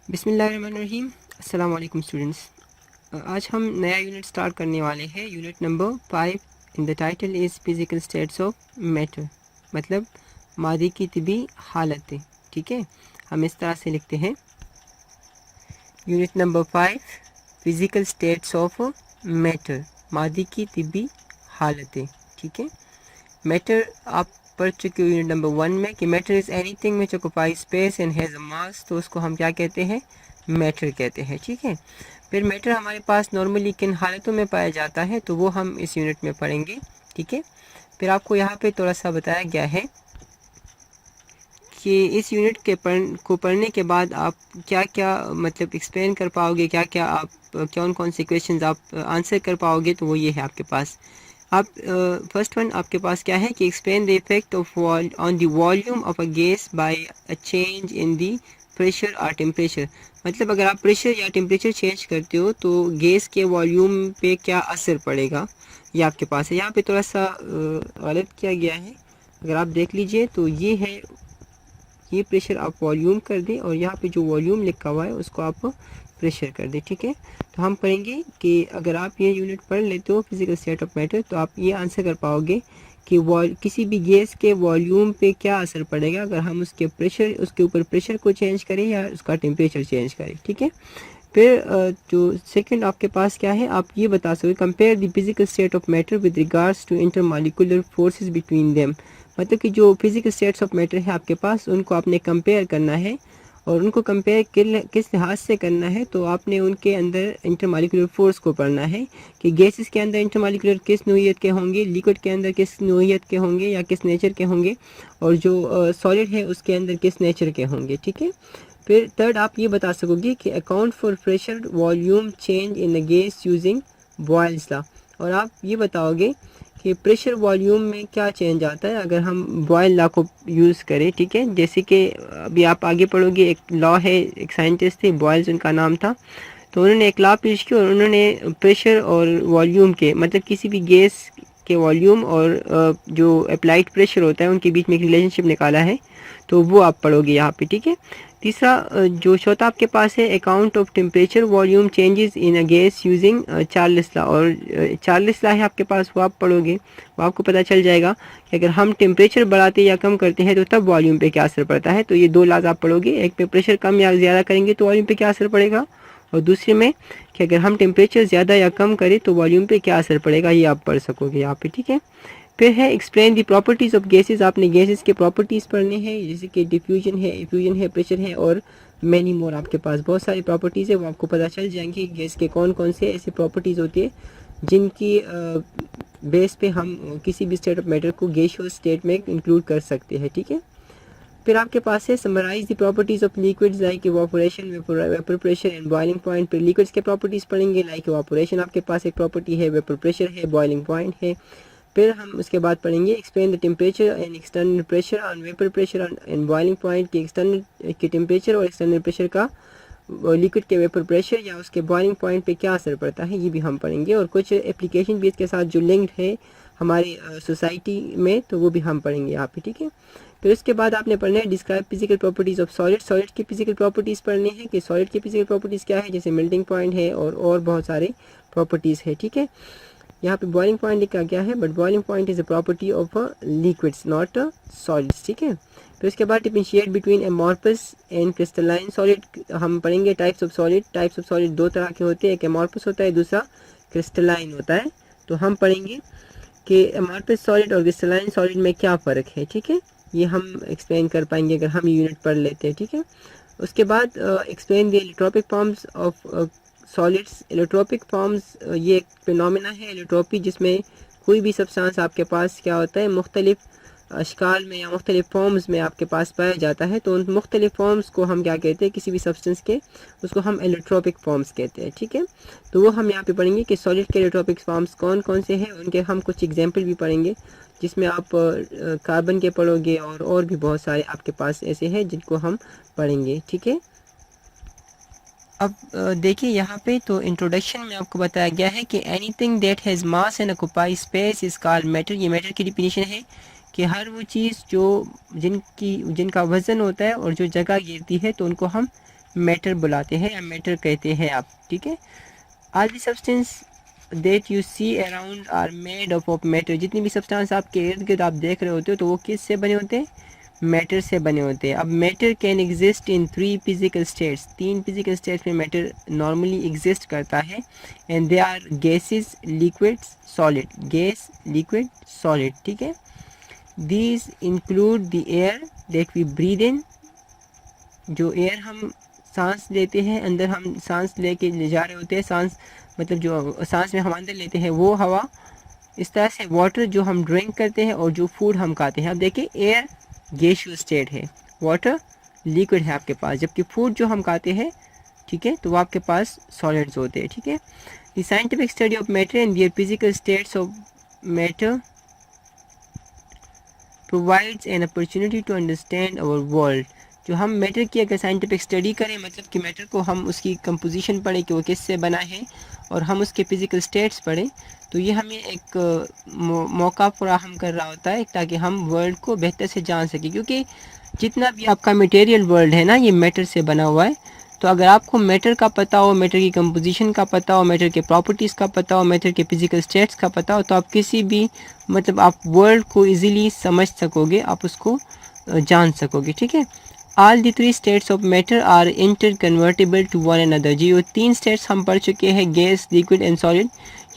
बिस्मिल्लाहिर्रहमानिर्रहीम। अस्सलाम वालेकुम स्टूडेंट्स। आज हम नया यूनिट स्टार्ट करने वाले हैं। Unit number 5 in the title is physical states of matter, मतलब मादी की तिबी हालतें। ठीक है, हम इस तरह से लिखते हैं unit number 5 physical states of matter, मादी की तिबी हालतें। ठीक है, मैटर आप पढ़ चुके हो यूनिट नंबर 1 में कि matter is anything which occupy space and has a mass, तो उसको हम क्या कहते हैं, मैटर कहते हैं। ठीक है, फिर मैटर हमारे पास नॉर्मली किन हालतों में पाया जाता है तो वो हम इस यूनिट में पढ़ेंगे। ठीक है, फिर आपको यहाँ पे थोड़ा सा बताया गया है कि इस यूनिट के पढ़ने के बाद आप क्या क्या मतलब एक्सप्लेन कर पाओगे, क्या क्या आप कौन कौन से क्वेश्चन आप आंसर कर पाओगे, तो वो ये है आपके पास। आप फर्स्ट वन आपके पास क्या है कि explain the effect of on the volume of a gas by a change in the pressure और टेम्परेचर। मतलब अगर आप प्रेशर या टेम्परेचर चेंज करते हो तो गैस के वॉल्यूम पे क्या असर पड़ेगा, ये आपके पास है। यहाँ पे थोड़ा सा गलत किया गया है, अगर आप देख लीजिए तो ये है, ये प्रेशर आप वॉल्यूम कर दें और यहाँ पे जो वॉल्यूम लिखा हुआ है उसको आप प्रेशर कर दें। ठीक है, तो हम पढ़ेंगे कि अगर आप ये यूनिट पढ़ लेते हो फिजिकल स्टेट ऑफ मैटर तो आप ये आंसर कर पाओगे कि किसी भी गैस के वॉल्यूम पे क्या असर पड़ेगा अगर हम उसके ऊपर प्रेशर को चेंज करें या उसका टेम्परेचर चेंज करें। ठीक है, फिर जो सेकंड आपके पास क्या है, आप ये बता सकोगे compare the physical state of matter with regards to intermolecular forces between them. मतलब कि जो फिजिकल स्टेट्स ऑफ मैटर है आपके पास उनको आपने कंपेयर करना है, और उनको कंपेयर किस लिहाज से करना है, तो आपने उनके अंदर इंटरमॉलिक्यूलर फोर्स को पढ़ना है कि गैसेस के अंदर इंटरमॉलिक्यूलर किस नोइयत के होंगे, लिक्विड के अंदर किस नोइयत के होंगे या किस नेचर के होंगे, और जो सॉलिड है उसके अंदर किस नेचर के होंगे। ठीक है, फिर थर्ड आप ये बता सकोगे कि account for pressure volume change in the gas using Boyle's law, और आप ये बताओगे कि प्रेशर वॉल्यूम में क्या चेंज आता है अगर हम बॉयल लॉ को यूज़ करें। ठीक है, जैसे कि अभी आप आगे पढ़ोगे, एक लॉ है, एक साइंटिस्ट थे बॉयल्स उनका नाम था, तो उन्होंने एक लॉ पेश की और उन्होंने प्रेशर और वॉल्यूम के मतलब किसी भी गैस के वॉल्यूम और जो अप्लाइड प्रेशर होता है उनके बीच में एक रिलेशनशिप निकाला है, तो वो आप पढ़ोगे यहाँ पे। ठीक है, तीसरा जो चौथा आपके पास है account of temperature volume changes in a gas using Charles law, और चार्ल्स लॉ है आपके पास, वो आप पढ़ोगे, वो आपको पता चल जाएगा कि अगर हम टेम्परेचर बढ़ाते या कम करते हैं तो तब वॉल्यूम पे क्या असर पड़ता है। तो ये दो लॉज आप पढ़ोगे, एक पे प्रेशर कम या ज़्यादा करेंगे तो वॉल्यूम पे क्या असर पड़ेगा, और दूसरे में कि अगर हम टेम्परेचर ज़्यादा या कम करें तो वॉल्यूम पे क्या असर पड़ेगा, ये आप पढ़ सकोगे यहाँ पे। ठीक है, फिर है explain the properties of gases, आपने गैसेस के प्रॉपर्टीज़ पढ़ने हैं, जैसे कि डिफ्यूजन है, इफ्यूजन है, प्रेशर है और मैनी मोर। आपके पास बहुत सारी प्रॉपर्टीज़ है, वो आपको पता चल जाएंगी गैस के कौन कौन से ऐसे प्रॉपर्टीज़ होती है जिनकी बेस पे हम किसी भी स्टेट ऑफ मैटर को गैसियस स्टेट में इंक्लूड कर सकते हैं। ठीक है, फिर आपके पास है summarise the properties of liquids like evaporation, vapour pressure and boiling point. फिर लिक्विड्स के प्रॉपर्टीज़ पढ़ेंगे, लाइक इवापोरेशन आपके पास एक प्रॉपर्टी है, वेपर प्रेशर है, बॉइलिंग पॉइंट है। फिर हम उसके बाद पढ़ेंगे explain the temperature and external pressure on vapour pressure and boiling point, की एक्सटर्नल के टेम्परेचर और एक्सटर्नल प्रेशर का लिक्विड के वेपर प्रेशर या उसके बॉइलिंग पॉइंट पे क्या असर पड़ता है, ये भी हम पढ़ेंगे। और कुछ एप्लीकेशन भी इसके साथ जो लिंक्ड है हमारी सोसाइटी में, तो वो भी हम पढ़ेंगे यहाँ पे। ठीक है, फिर उसके बाद आपने पढ़ना है describe physical properties of solid, solid की फिजिकल प्रॉपर्टीज़ पढ़नी है कि सॉलिड की फिजिकल प्रॉपर्टीज़ क्या है, जैसे मेल्टिंग पॉइंट है और बहुत सारे प्रॉपर्टीज़ है। ठीक है, यहाँ पे बॉइलिंग पॉइंट लिखा गया है, but boiling point is a property of liquids not solids. ठीक है, फिर उसके बाद differentiate between amorphous and crystalline solid, हम पढ़ेंगे types of solid. Types of solid दो तरह के होते हैं, एक एमॉर्फस होता है, दूसरा क्रिस्टलाइन होता है। तो हम पढ़ेंगे कि एमॉर्फस सॉलिड और क्रिस्टलाइन सॉलिड में क्या फ़र्क है। ठीक है, ये हम एक्सप्लेन कर पाएंगे अगर हम यूनिट पढ़ लेते हैं। ठीक है, उसके बाद explain the allotropic forms of solids. Allotropic forms ये एक फिनोमेना है इलेक्ट्रोपी, जिसमें कोई भी सब्सटेंस आपके पास क्या होता है, मुख्तलिफ अशकाल में या मुख्तलिफ फॉर्म्स में आपके पास पाया जाता है, तो उन मुख्तलिफ फॉर्म्स को हम क्या कहते हैं किसी भी सब्सटेंस के, उसको हम इलेक्ट्रोपिक फॉर्म्स कहते हैं। ठीक है, तो वो हम यहाँ पे पढ़ेंगे कि सॉलिड के इलेक्ट्रोपिक फॉर्म्स कौन कौन से हैं, उनके हम कुछ एग्जाम्पल भी पढ़ेंगे, जिसमें आप कार्बन के पढ़ोगे और भी बहुत सारे आपके पास ऐसे हैं जिनको हम पढ़ेंगे। ठीक है, अब देखिए यहाँ पे तो इंट्रोडक्शन में आपको बताया गया है कि anything that has mass and occupy space is called matter. ये मैटर की डिफिनीशन है कि हर वो चीज़ जो जिनका वज़न होता है और जो जगह घेरती है तो उनको हम मैटर बुलाते हैं या मैटर कहते हैं आप, ठीक है। All the substance that you see around are made of matter, जितनी भी सब्सटेंस आपके इर्द गिर्द आप देख रहे होते हो तो वो किस से बने होते हैं, मैटर से बने होते हैं। अब matter can exist in 3 physical states, 3 physical states में मैटर नॉर्मली एग्जिस्ट करता है, and they are gases, liquids, solid, gas, liquid, solid, ठीक है। These include the air that we breathe in, जो एयर हम सांस लेते हैं, अंदर हम सांस लेके ले जा रहे होते हैं, सांस मतलब जो सांस में हम अंदर लेते हैं वो हवा, इस तरह से वाटर जो हम ड्रिंक करते हैं, और जो फूड हम खाते हैं। अब देखिए एयर गैसियस स्टेट है, वाटर लिक्विड है आपके पास, जबकि फूड जो हम खाते हैं, ठीक है, तो वो आपके पास सॉलिड्स होते हैं, ठीक है। The scientific study of matter and their physical states of matter provides an opportunity to understand our world. जो हम मैटर की अगर साइंटिफिक स्टडी करें, मतलब कि मैटर को हम उसकी कंपोजिशन पढ़ें कि वो किससे बना है, और हम उसके फिजिकल स्टेट्स पढ़ें, तो ये हमें एक मौका फराहम कर रहा होता है ताकि हम वर्ल्ड को बेहतर से जान सकें। क्योंकि जितना भी आपका मटेरियल वर्ल्ड है ना, ये मैटर से बना हुआ है। तो अगर आपको मैटर का पता हो, मैटर की कंपोजिशन का पता हो, मैटर के प्रॉपर्टीज़ का पता हो, मैटर के फिजिकल स्टेट्स का पता हो, तो आप किसी भी मतलब आप वर्ल्ड को इजीली समझ सकोगे, आप उसको जान सकोगे, ठीक है। All the 3 states of matter are interconvertible to one another. जी, वो 3 स्टेट्स हम पढ़ चुके हैं, गैस, लिक्विड एंड सॉलिड,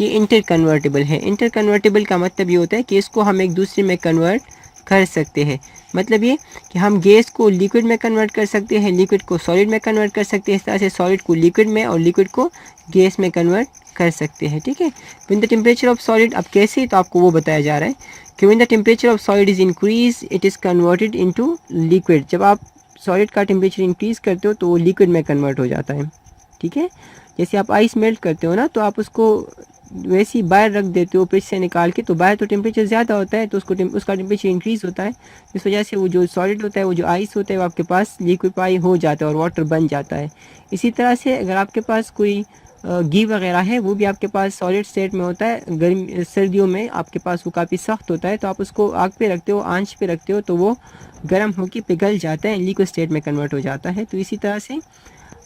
ये इंटर कन्वर्टेबल है। इंटर कन्वर्टेबल का मतलब ये होता है कि इसको हम एक दूसरे में कन्वर्ट कर सकते हैं। मतलब ये कि हम गैस को लिक्विड में कन्वर्ट कर सकते हैं, लिक्विड को सॉलिड में कन्वर्ट कर सकते हैं, इस तरह से सॉलिड को लिक्विड में और लिक्विड को गैस में कन्वर्ट कर सकते हैं, ठीक है। Win the temperature of solid, अब कैसे, तो आपको वो बताया जा रहा है कि win the temperature of solid is increase it is converted into liquid. जब आप सॉलिड का टेम्परेचर इंक्रीज़ करते हो तो वो लिक्विड में कन्वर्ट हो जाता है, ठीक है। जैसे आप आइस मेल्ट करते हो ना, तो आप उसको वैसे ही बाहर रख देते हो फ्रिज से निकाल के, तो बाहर तो टेम्परेचर ज़्यादा होता है, तो उसका टेम्परेचर इंक्रीज़ होता है, इस वजह से वो जो सॉलिड होता है, वो जो आइस होता है, वो आपके पास लिक्विफाई हो जाता है और वाटर बन जाता है। इसी तरह से अगर आपके पास कोई घी वगैरह है, वो भी आपके पास सॉलिड स्टेट में होता है, गर्मी सर्दियों में आपके पास वो काफ़ी सख्त होता है, तो आप उसको आग पे रखते हो, आंच पे रखते हो, तो वो गर्म होकर पिघल जाता है, लिक्विड स्टेट में कन्वर्ट हो जाता है। तो इसी तरह से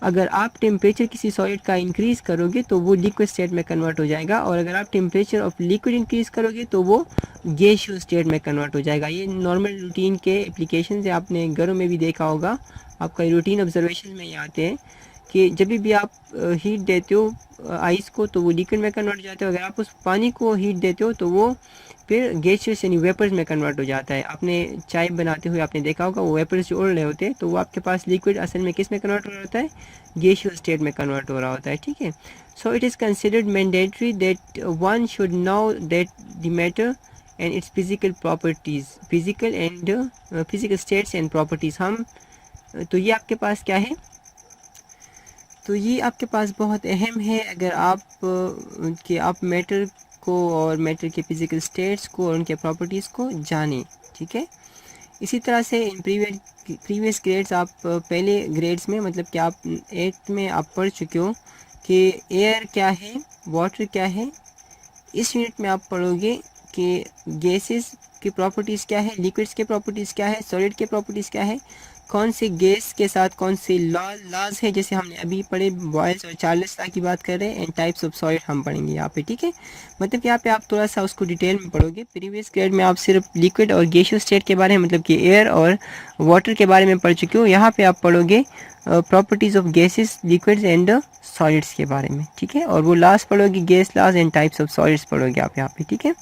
अगर आप टेम्परेचर किसी सॉलिड का इंक्रीज़ करोगे तो वो लिक्विड स्टेट में कन्वर्ट हो जाएगा, और अगर आप टेम्परेचर ऑफ लिक्विड इंक्रीज़ करोगे तो वो गैसियस स्टेट में कन्वर्ट हो जाएगा। ये नॉर्मल रूटीन के एप्लीकेशन है, आपने घरों में भी देखा होगा, आपका रूटीन ऑब्जर्वेशन में ये आते हैं कि जब भी आप हीट देते हो आइस को, तो वो लिक्विड में कन्वर्ट हो जाता है। अगर आप उस पानी को हीट देते हो तो वो फिर गैसियस यानी वेपर्स में कन्वर्ट हो जाता है। आपने चाय बनाते हुए आपने देखा होगा, वो वेपर्स जो उड़ रहे होते हैं, तो वो आपके पास लिक्विड असल में किस में कन्वर्ट हो रहा होता है, गैसियस स्टेट में कन्वर्ट हो रहा होता है, ठीक है। So it is considered mandatory that one should know that the matter and it's physical properties, physical states and properties. हम तो ये आपके पास क्या है, तो ये आपके पास बहुत अहम है अगर आप कि आप मैटर को और मैटर के फिजिकल स्टेट्स को और उनके प्रॉपर्टीज़ को जानें, ठीक है। इसी तरह से इन प्रीवियस ग्रेड्स, आप पहले ग्रेड्स में मतलब कि आप 8th में आप पढ़ चुके हो कि एयर क्या है, वाटर क्या है। इस यूनिट में आप पढ़ोगे कि गैसेस की प्रॉपर्टीज़ क्या है, लिक्विड्स के प्रॉपर्टीज़ क्या है, सॉलिड के प्रॉपर्टीज़ क्या है, कौन से गैस के साथ कौन से लॉज है, जैसे हमने अभी पढ़े बॉयल्स और चार्ल्स लॉ की बात कर रहे हैं, एंड टाइप्स ऑफ सॉलिड हम पढ़ेंगे यहाँ पे, ठीक है। मतलब कि यहाँ पे आप थोड़ा सा उसको डिटेल में पढ़ोगे। प्रीवियस ग्रेड में आप सिर्फ लिक्विड और गैसियस स्टेट के बारे में मतलब कि एयर और वाटर के बारे में पढ़ चुके हो। यहाँ पे आप पढ़ोगे properties of gases, liquids and solids के बारे में, ठीक है। और वो लास्ट पढ़ोगे gas laws and types of solids पढ़ोगे आप यहाँ पे, ठीक है।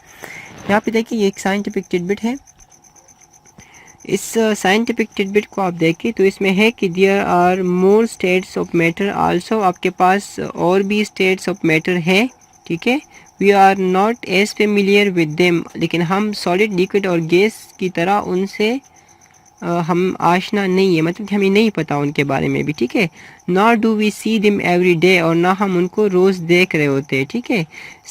यहाँ पे देखिए ये एक साइंटिफिक टिडबिट है। इस साइंटिफिक टिडबिट को आप देखें तो इसमें है कि there are more states of matter also, आपके पास और भी स्टेट्स ऑफ मैटर है, ठीक है। We are not as familiar with them, लेकिन हम सॉलिड, लिक्विड और गैस की तरह उनसे हम आशना नहीं है, मतलब कि हमें नहीं पता उनके बारे में भी, ठीक है। नॉट डू वी सी दिम एवरी डे, और ना हम उनको रोज़ देख रहे होते हैं, ठीक है।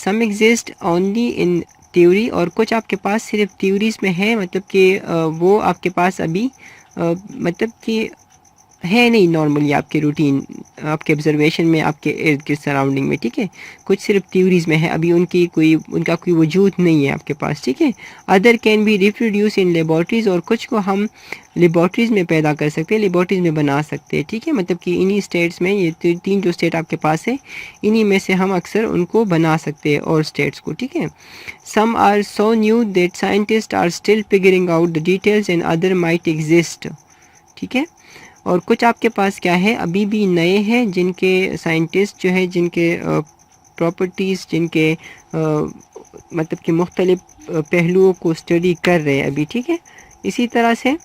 सम एग्जिस्ट ओनली इन थ्योरी, और कुछ आपके पास सिर्फ थ्योरीज में है, मतलब कि वो आपके पास अभी मतलब कि है नहीं नॉर्मली आपके रूटीन आपके ऑब्जर्वेशन में, आपके इर्द गिर्द सराउंडिंग में, ठीक है। कुछ सिर्फ थ्योरीज में है, अभी उनका कोई वजूद नहीं है आपके पास, ठीक है। Other can be reproduce in laboratories, और कुछ को हम लेबॉर्ट्रीज में पैदा कर सकते हैं, लेबॉर्ट्रीज में बना सकते हैं, ठीक है। मतलब कि इन्हीं स्टेट्स में, ये तीन जो स्टेट आपके पास है, इन्हीं में से हम अक्सर उनको बना सकते हैं और स्टेट्स को, ठीक है। Some are so new that scientist are still figuring out the details and other might exist, ठीक है। और कुछ आपके पास क्या है, अभी भी नए हैं, जिनके साइंटिस्ट जो है, जिनके प्रॉपर्टीज़, जिनके मतलब कि मुख्तलिफ पहलुओं को स्टडी कर रहे हैं अभी, ठीक है। इसी तरह से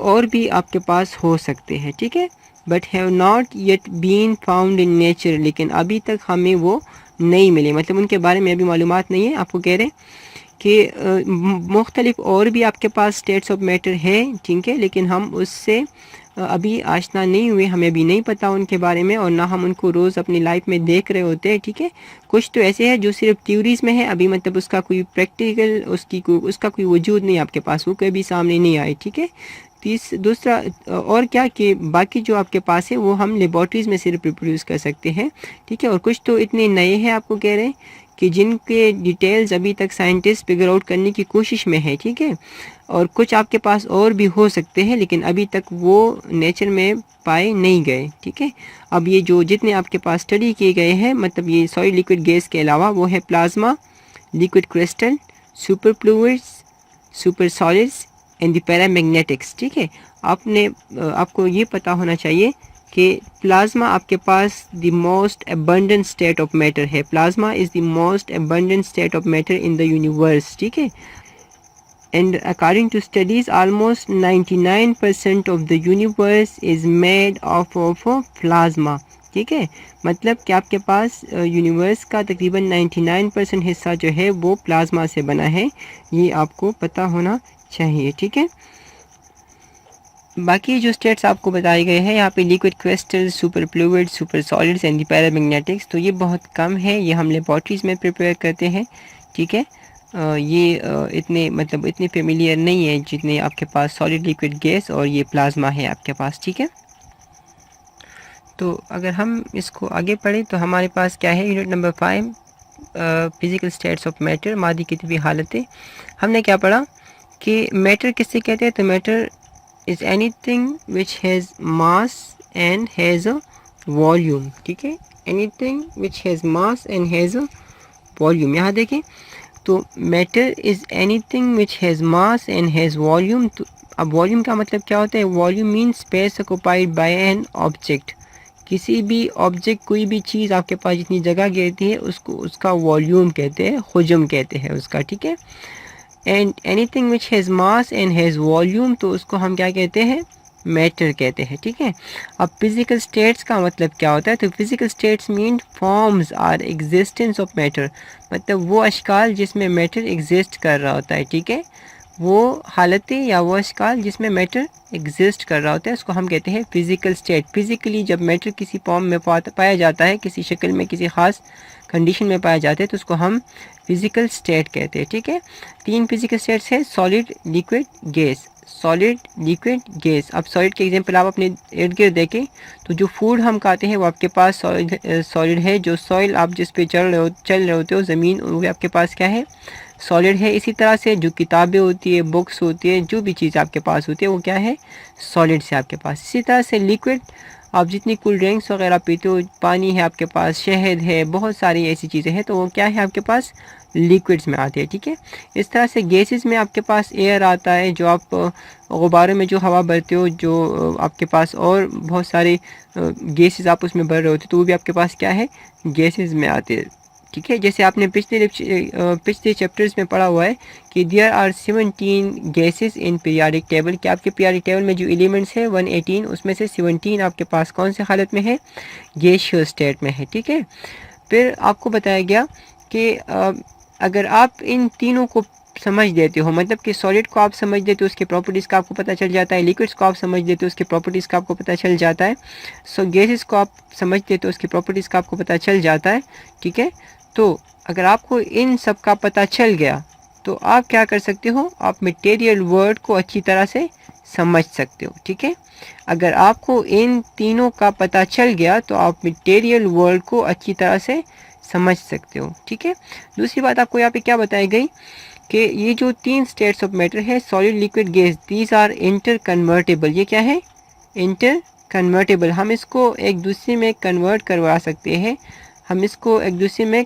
और भी आपके पास हो सकते हैं, ठीक है। But have not yet been found in nature, लेकिन अभी तक हमें वो नहीं मिले, मतलब उनके बारे में अभी मालूमात नहीं है। आपको कह रहे हैं कि मुख्तलिफ और भी आपके पास स्टेट्स ऑफ मैटर है, ठीक है, लेकिन हम उससे अभी आशना नहीं हुए, हमें अभी नहीं पता उनके बारे में, और ना हम उनको रोज़ अपनी लाइफ में देख रहे होते हैं, ठीक है। कुछ तो ऐसे हैं जो सिर्फ थ्योरीज में है अभी, मतलब उसका कोई प्रैक्टिकल, उसका कोई वजूद नहीं आपके पास, वो कभी सामने नहीं आए, ठीक है। दूसरा और क्या कि बाकी जो आपके पास है वो हम लेबॉर्ट्रीज़ में सिर्फ रिप्रोड्यूस कर सकते हैं, ठीक है। और कुछ तो इतने नए हैं, आपको कह रहे हैं कि जिनके डिटेल्स अभी तक साइंटिस्ट फिगर आउट करने की कोशिश में है, ठीक है। और कुछ आपके पास और भी हो सकते हैं, लेकिन अभी तक वो नेचर में पाए नहीं गए, ठीक है। अब ये जो जितने आपके पास स्टडी किए गए हैं, मतलब ये सॉलिड लिक्विड गैस के अलावा, वो है plasma, liquid crystal, superfluids, supersolids and the paramagnetics, ठीक है। आपको ये पता होना चाहिए कि प्लाज्मा आपके पास the most abundant state of matter है, plasma is the most abundant state of matter in the universe, ठीक है। And according to studies, almost 99% of the universe is made of plasma, ठीक है। मतलब कि आपके पास यूनिवर्स का तकरीबन 99% हिस्सा जो है वो प्लाज्मा से बना है, ये आपको पता होना चाहिए, ठीक है। बाकी जो स्टेट्स आपको बताए गए हैं यहाँ पे, liquid crystal, superfluid, supersolids and paramagnetics, तो ये बहुत कम है, ये हम लेबॉर्ट्रीज़ में प्रिपेयर करते हैं, ठीक है। इतने फेमिलियर नहीं है जितने आपके पास सॉलिड लिक्विड गैस और ये प्लाज्मा है आपके पास, ठीक है। तो अगर हम इसको आगे पढ़ें तो हमारे पास क्या है, unit number 5, physical states of matter, मादी की तभी हालतें। हमने क्या पढ़ा कि मैटर किससे कहते हैं, तो matter is anything which has mass and has a volume, ठीक है। Anything which has mass and has a volume, यहाँ देखें तो matter is anything which has mass and has volume. तो अब वॉल्यूम का मतलब क्या होता है, volume mean space occupied by an object, किसी भी ऑब्जेक्ट, कोई भी चीज़ आपके पास जितनी जगह घेरती है उसको उसका वॉल्यूम कहते हैं, हुजम कहते हैं उसका, ठीक है। And anything which has mass and has volume, तो उसको हम क्या कहते हैं, मैटर कहते हैं, ठीक है। अब फिज़िकल स्टेट्स का मतलब क्या होता है, तो physical states mean forms our existence of matter, मतलब वो अशकाल जिसमें मैटर एग्जिस्ट कर रहा होता है, ठीक है। वो हालतें या वो अशकाल जिसमें मैटर एग्जिस्ट कर रहा होता है उसको हम कहते हैं फिज़िकल स्टेट। फिज़िकली जब मैटर किसी फॉर्म में पाया जाता है, किसी शक्ल में, किसी ख़ास कंडीशन में पाया जाता है, तो उसको हम फिज़िकल स्टेट कहते हैं, ठीक है। 3 फिज़िकल स्टेट्स है, solid, liquid, gas, solid, liquid, gas. अब सॉलिड के एग्जांपल आप अपने इर्द गिर्द देखें तो जो फूड हम खाते हैं वो आपके पास सॉलिड है, जो सॉइल आप जिस पे चल रहे होते हो, ज़मीन, वो आपके पास क्या है, सॉलिड है। इसी तरह से जो किताबें होती है, बुक्स होती है, जो भी चीज़ आपके पास होती है वो क्या है, सॉलिड से आपके पास। इसी तरह से लिक्विड, आप जितनी कोल्ड ड्रिंक्स वगैरह पीते हो, पानी है आपके पास, शहद है, बहुत सारी ऐसी चीज़ें हैं, तो वो क्या है आपके पास, लिक्विड्स में आते हैं, ठीक है। इस तरह से गैसेस में आपके पास एयर आता है, जो आप गुब्बारे में जो हवा भरते हो, जो आपके पास और बहुत सारे गैसेस आप उसमें भर रहे होते हो, तो वो भी आपके पास क्या है, गैसेस में आते हैं, ठीक है। जैसे आपने पिछले चैप्टर्स में पढ़ा हुआ है कि there are 17 gases in periodic table, कि आपके पीरियाडिक टेबल में जो एलिमेंट्स है 118, उसमें से 17 आपके पास कौन से हालत में है, गैसियस स्टेट में है, ठीक है। फिर आपको बताया गया कि अगर आप इन तीनों को समझ देते हो, मतलब कि सॉलिड को आप समझ देते हो, उसके प्रॉपर्टीज़ का आपको पता चल जाता है, लिक्विड्स को आप समझ देते हो, उसके प्रॉपर्टीज़ का आपको पता चल जाता है, गैसेस को आप समझ देते हो, उसके प्रॉपर्टीज़ का आपको पता चल जाता है, ठीक है। तो अगर आपको इन सब का पता चल गया तो आप क्या कर सकते हो, आप मटेरियल वर्ल्ड को अच्छी तरह से समझ सकते हो। ठीक है, अगर आपको इन तीनों का पता चल गया तो आप मटेरियल वर्ल्ड को अच्छी तरह से समझ सकते हो। ठीक है, दूसरी बात आपको यहाँ पे क्या बताई गई कि ये जो तीन स्टेट्स ऑफ मैटर है, solid, liquid, gas, these are interconvertible. ये क्या है? Interconvertible. हम इसको एक दूसरे में कन्वर्ट करवा सकते हैं, हम इसको एक दूसरे में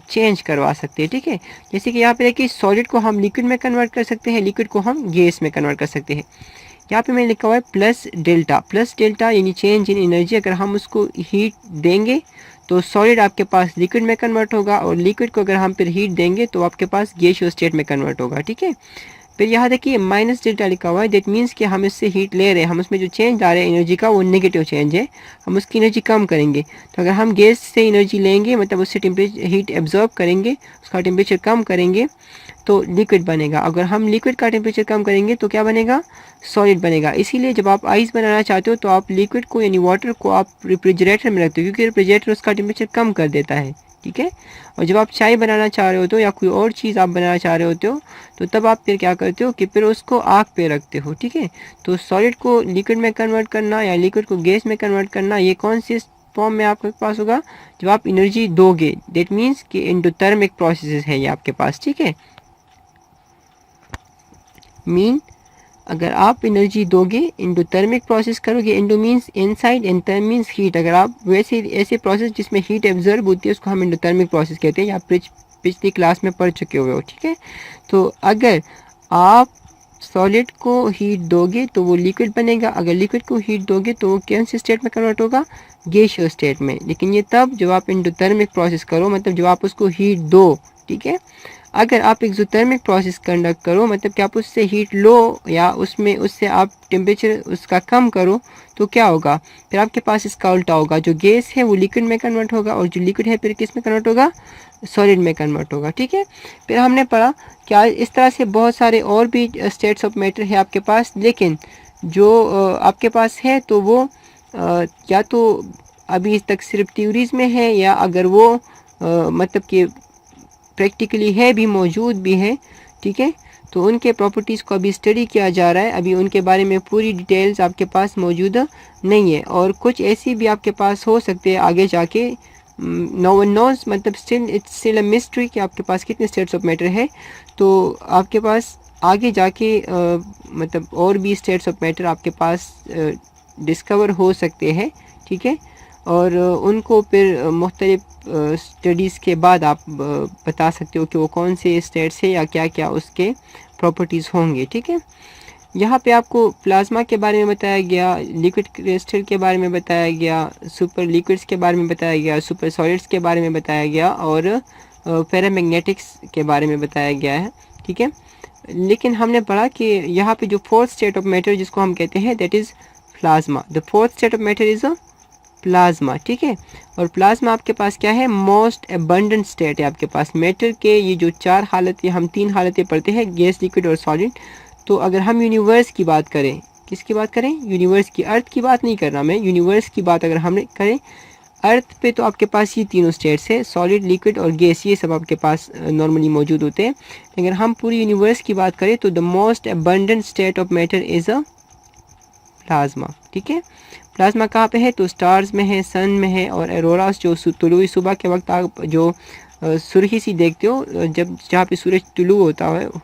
चेंज करवा सकते हैं। ठीक है, जैसे कि यहाँ पे देखिए सॉलिड को हम लिक्विड में कन्वर्ट कर सकते हैं, लिक्विड को हम गैस में कन्वर्ट कर सकते हैं। यहाँ पे मैंने लिखा हुआ है प्लस डेल्टा। प्लस डेल्टा यानी चेंज इन एनर्जी। अगर हम उसको हीट देंगे तो सॉलिड आपके पास लिक्विड में कन्वर्ट होगा, और लिक्विड को अगर हम फिर हीट देंगे तो आपके पास गैसियस स्टेट में कन्वर्ट होगा। ठीक है, फिर यहाँ देखिए माइनस डेल्टा लिखा हुआ है, दैट मीन्स कि हम इससे हीट ले रहे हैं, हम उसमें जो चेंज ला रहे हैं एनर्जी का वो नेगेटिव चेंज है, हम उसकी एनर्जी कम करेंगे। तो अगर हम गैस से एनर्जी लेंगे मतलब उससे टेम्परेचर हीट एब्जॉर्ब करेंगे, उसका टेम्परेचर कम करेंगे तो लिक्विड बनेगा। अगर हम लिक्विड का टेम्परेचर कम करेंगे तो क्या बनेगा? सॉलिड बनेगा। इसीलिए जब आप आइस बनाना चाहते हो तो आप लिक्विड को यानी वाटर को आप रेफ्रिजरेटर में रखते हो, क्योंकि रेफ्रिजरेटर उसका टेम्परेचर कम कर देता है। ठीक है, और जब आप चाय बनाना चाह रहे होते हो या कोई और चीज़ आप बनाना चाह रहे होते हो तो तब आप फिर क्या करते हो कि फिर उसको आग पे रखते हो। ठीक है, तो सॉलिड को लिक्विड में कन्वर्ट करना या लिक्विड को गैस में कन्वर्ट करना, ये कौन सी फॉर्म में आपके पास होगा? जब आप एनर्जी दोगे, दैट मीन्स कि एंडोथर्मिक प्रोसेस है ये आपके पास। ठीक है, मीन अगर आप एनर्जी दोगे, एंडोथर्मिक प्रोसेस करोगे, endo means inside, and therm means heat. अगर आप वैसे ऐसे प्रोसेस जिसमें हीट एब्जॉर्ब होती है उसको हम एंडोथर्मिक प्रोसेस कहते हैं, या पिछली क्लास में पढ़ चुके हुए हो। ठीक है, तो अगर आप सॉलिड को हीट दोगे तो वो लिक्विड बनेगा, अगर लिक्विड को हीट दोगे तो वो कौन से स्टेट में कन्वर्ट होगा? गैसियस स्टेट में। लेकिन ये तब जब आप एंडोथर्मिक प्रोसेस करो, मतलब जब आप उसको हीट दो। ठीक है, अगर आप एक्सोथर्मिक प्रोसेस कंडक्ट करो मतलब कि आप उससे हीट लो या उससे आप टेम्परेचर उसका कम करो तो क्या होगा? फिर आपके पास इसका उल्टा होगा, जो गैस है वो लिक्विड में कन्वर्ट होगा और जो लिक्विड है फिर किस में कन्वर्ट होगा? सॉलिड में कन्वर्ट होगा। ठीक है, फिर हमने पढ़ा क्या इस तरह से बहुत सारे और भी स्टेट्स ऑफ मैटर है आपके पास, लेकिन जो आपके पास है तो वो या तो अभी तक सिर्फ थ्योरीज में है, या अगर वो मतलब कि प्रैक्टिकली है भी, मौजूद भी है। ठीक है, तो उनके प्रॉपर्टीज़ को अभी स्टडी किया जा रहा है, अभी उनके बारे में पूरी डिटेल्स आपके पास मौजूद नहीं है, और कुछ ऐसी भी आपके पास हो सकते हैं आगे जाके। नो वन नोज, मतलब इट्स स्टिल अ मिस्ट्री कि आपके पास कितने स्टेट्स ऑफ मैटर है। तो आपके पास आगे जाके मतलब और भी स्टेट्स ऑफ मैटर आपके पास डिस्कवर हो सकते हैं। ठीक है, और उनको फिर मुख्तलिफ स्टडीज़ के बाद आप बता सकते हो कि वो कौन से स्टेट्स है या क्या क्या उसके प्रॉपर्टीज़ होंगे। ठीक है, यहाँ पे आपको प्लाज्मा के बारे में बताया गया, लिक्विड क्रिस्टल के बारे में बताया गया, सुपर लिक्विड्स के बारे में बताया गया, सुपर सॉलिड्स के बारे में बताया गया, और पैरामैग्नेटिक्स के बारे में बताया गया है। ठीक है, लेकिन हमने पढ़ा कि यहाँ पे जो फोर्थ स्टेट ऑफ मैटर जिसको हम कहते हैं that is plasma. The fourth state of matter is a plasma. ठीक है, और प्लाज्मा आपके पास क्या है? मोस्ट एबंडेंट स्टेट है आपके पास। मैटर के ये जो चार हालतें, हम तीन हालतें पढ़ते हैं, गैस, लिक्विड और सॉलिड। तो अगर हम यूनिवर्स की बात करें, किसकी बात करें? यूनिवर्स की, अर्थ की बात नहीं कर रहा मैं, यूनिवर्स की बात अगर हम करें, अर्थ पे तो आपके पास ये तीनों स्टेट्स है, सॉलिड, लिक्विड और गैस, ये सब आपके पास नॉर्मली मौजूद होते हैं। लेकिन हम पूरी यूनिवर्स की बात करें तो the most abundant state of matter is a plasma. ठीक है, प्लाज्मा कहाँ पे है? तो स्टार्स में है, सन में है, और एरोरास जो तुलुई सुबह के वक्त आप जो सुर्खी सी देखते हो, जब जहाँ पे सूरज तुलू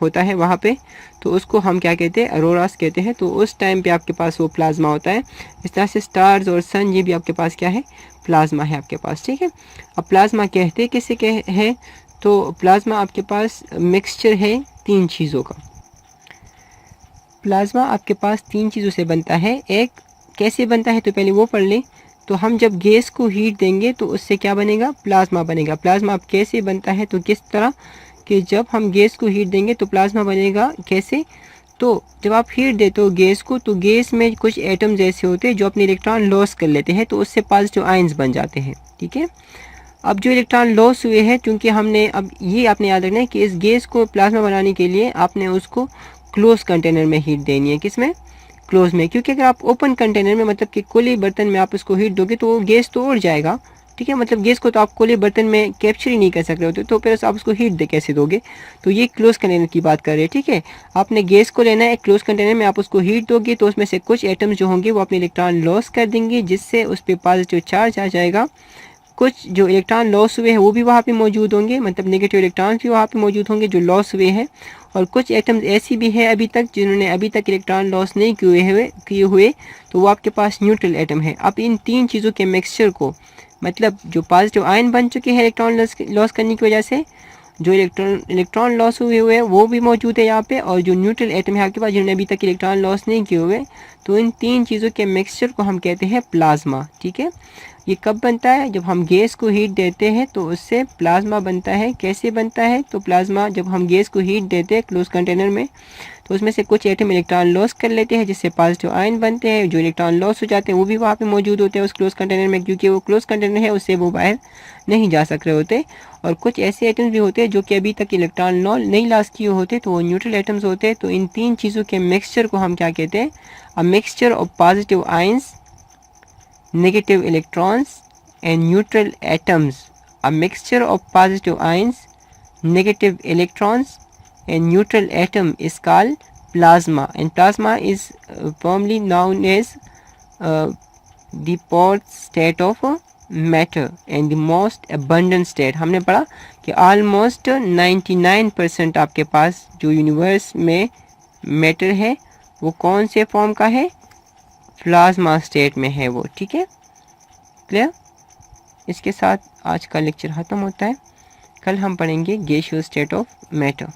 होता है वहाँ पे, तो उसको हम क्या कहते हैं? एरोरास कहते हैं। तो उस टाइम पे आपके पास वो प्लाज्मा होता है। इस तरह से स्टार्स और सन ये भी आपके पास क्या है? प्लाज्मा है आपके पास। ठीक है, अब प्लाज्मा कहते किसे है? तो प्लाज्मा आपके पास मिक्सचर है तीन चीज़ों का। प्लाज्मा आपके पास तीन चीज़ों से बनता है। एक कैसे बनता है तो पहले वो पढ़ लें। तो हम जब गैस को हीट देंगे तो उससे क्या बनेगा? प्लाज्मा बनेगा। प्लाज्मा अब कैसे बनता है तो किस तरह कि जब हम गैस को हीट देंगे तो प्लाज्मा बनेगा कैसे? तो जब आप हीट देते हो गैस को तो गैस में कुछ एटम्स ऐसे होते हैं जो अपने इलेक्ट्रॉन लॉस कर लेते हैं, तो उससे पॉजिटिव आयंस बन जाते हैं। ठीक है, अब जो इलेक्ट्रॉन लॉस हुए हैं, क्योंकि हमने अब ये आपने याद रखना है कि इस गैस को प्लाज्मा बनाने के लिए आपने उसको क्लोज कंटेनर में हीट देनी है। किस में? क्लोज में, क्योंकि अगर आप ओपन कंटेनर में मतलब कि खुले बर्तन में आप इसको हीट दोगे तो वो गैस तो उड़ जाएगा, ठीक है। मतलब गैस को तो आप खुले बर्तन में कैप्चर ही नहीं कर सक रहे होते, तो फिर आप उसको हीट दे कैसे दोगे। तो ये क्लोज कंटेनर की बात कर रहे हैं, ठीक है। आपने गैस को लेना है क्लोज कंटेनर में, आप उसको हीट दोगे तो उसमें से कुछ एटम्स जो होंगे वो अपने इलेक्ट्रॉन लॉस कर देंगे, जिससे उस पर पॉजिटिव चार्ज आ जाएगा। कुछ जो इलेक्ट्रॉन लॉस हुए हैं वो भी वहाँ पे मौजूद होंगे, मतलब नेगेटिव इलेक्ट्रॉन भी वहाँ पे मौजूद होंगे जो लॉस हुए हैं। और कुछ एटम्स ऐसी भी है अभी तक जिन्होंने अभी तक इलेक्ट्रॉन लॉस नहीं किए हुए, तो वो आपके पास न्यूट्रल एटम है। अब इन तीन चीज़ों के मिक्सचर को, मतलब जो पॉजिटिव आयन बन चुके हैं इलेक्ट्रॉन लॉस करने की वजह से, जो इलेक्ट्रॉन लॉस हुए हैं वो भी मौजूद है यहाँ पे, और जो न्यूट्रल एटम है आपके पास जिन्होंने अभी तक इलेक्ट्रॉन लॉस नहीं किए हुए, तो इन तीन चीज़ों के मिक्सचर को हम कहते हैं प्लाज्मा, ठीक है। ये कब बनता है, जब हम गैस को हीट देते हैं तो उससे प्लाज्मा बनता है। कैसे बनता है, तो प्लाज्मा जब हम गैस को हीट देते हैं क्लोज कंटेनर में, तो उसमें से कुछ एटम इलेक्ट्रॉन लॉस कर लेते हैं जिससे पॉजिटिव आयन बनते हैं। जो इलेक्ट्रॉन लॉस हो जाते हैं वो भी वहाँ पे मौजूद होते हैं उस क्लोज कंटेनर में, क्योंकि वो क्लोज कंटेनर है उससे वो बाहर नहीं जा सक रहे होते। और कुछ ऐसे एटम्स भी होते हैं जो कि अभी तक इलेक्ट्रॉन नहीं लॉस किए होते, तो वो न्यूट्रल एटम्स होते हैं। तो इन तीन चीज़ों के मिक्सचर को हम क्या कहते हैं, a mixture of positive ions, negative electrons and neutral atoms. A mixture of positive ions, negative electrons and neutral atom is called plasma, and plasma is formally known as the pure state of matter and the most abundant state. हमने पढ़ा कि almost 99% आपके पास जो universe में matter है वो कौन से फॉर्म का है, प्लाज्मा स्टेट में है वो, ठीक है। क्लियर। इसके साथ आज का लेक्चर ख़त्म होता है। कल हम पढ़ेंगे गैसियस स्टेट ऑफ मैटर।